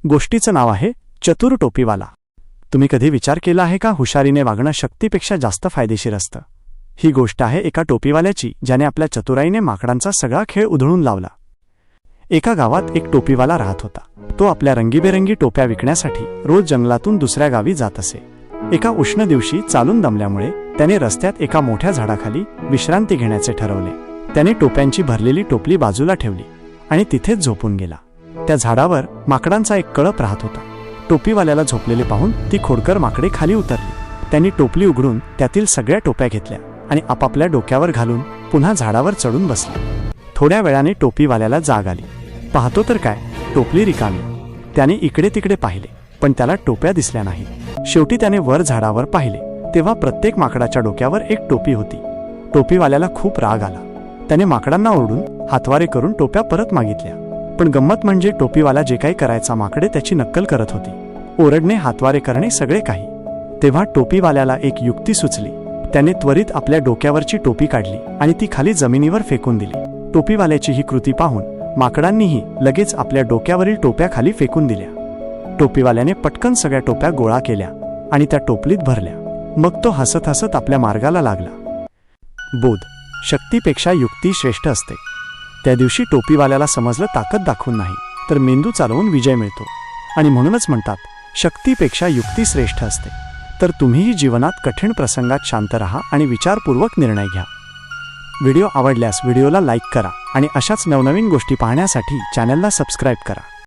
गोष्टीचं नाव आहे चतुर टोपीवाला। तुम्ही कधी विचार केला आहे का हुशारीने वागणं शक्तीपेक्षा जास्त फायदेशीर असतं? ही गोष्ट आहे एका टोपीवाल्याची ज्याने आपल्या चतुराईने माकडांचा सगळा खेळ उधळून लावला। एका गावात एक टोपीवाला राहत होता। तो आपल्या रंगीबेरंगी टोप्या विकण्यासाठी रोज जंगलातून दुसऱ्या गावी जात असे। एका उष्ण दिवशी चालून दमल्यामुळे त्याने रस्त्यात एका मोठ्या झाडाखाली विश्रांती घेण्याचे ठरवले। त्याने टोप्यांची भरलेली टोपली बाजूला ठेवली आणि तिथेच झोपून गेला। त्या झाडावर माकडांचा एक कळप राहत होता। टोपीवाल्याला झोपलेले पाहून ती खोडकर माकडे खाली उतरली। त्यांनी टोपली उघडून त्यातील सगळ्या टोप्या घेतल्या आणि आपापल्या डोक्यावर घालून पुन्हा झाडावर चढून बसले। थोड्या वेळाने टोपीवाल्याला जाग आली। पाहतो तर काय, टोपली रिकामी। त्याने इकडे तिकडे पाहिले पण त्याला टोप्या दिसल्या नाही। शेवटी त्याने वर झाडावर पाहिले तेव्हा प्रत्येक माकडाच्या डोक्यावर एक टोपी होती। टोपीवाल्याला खूप राग आला। त्याने माकडांना ओरडून हातवारे करून टोप्या परत मागितल्या। पण गंमत म्हणजे टोपीवाला जे काही करायचा माकडे त्याची नक्कल करत होती। ओरडणे, हातवारे करणे, सगळे काही। तेव्हा टोपीवाल्याला एक युक्ती सुचली। त्याने त्वरित आपल्या डोक्यावरची टोपी काढली आणि ती खाली जमिनीवर फेकून दिली। टोपीवाल्याची ही कृती पाहून माकडांनीही लगेच आपल्या डोक्यावरील टोप्या खाली फेकून दिल्या। टोपीवाल्याने पटकन सगळ्या टोप्या गोळा केल्या आणि त्या टोपलीत भरल्या। मग तो हसत हसत आपल्या मार्गाला लागला। बोध: शक्तीपेक्षा युक्ती श्रेष्ठ असते। त्या दिवशी टोपीवाल्याला समजलं ताकद दाखवून नाही तर मेंदू चालवून विजय मिळतो। आणि म्हणूनच म्हणतात, शक्तीपेक्षा युक्ती श्रेष्ठ असते। तर तुम्हीही जीवनात कठीण प्रसंगात शांत राहा आणि विचारपूर्वक निर्णय घ्या। व्हिडिओ आवडल्यास व्हिडिओला लाईक करा आणि अशाच नवनवीन गोष्टी पाहण्यासाठी चॅनलला सबस्क्राईब करा।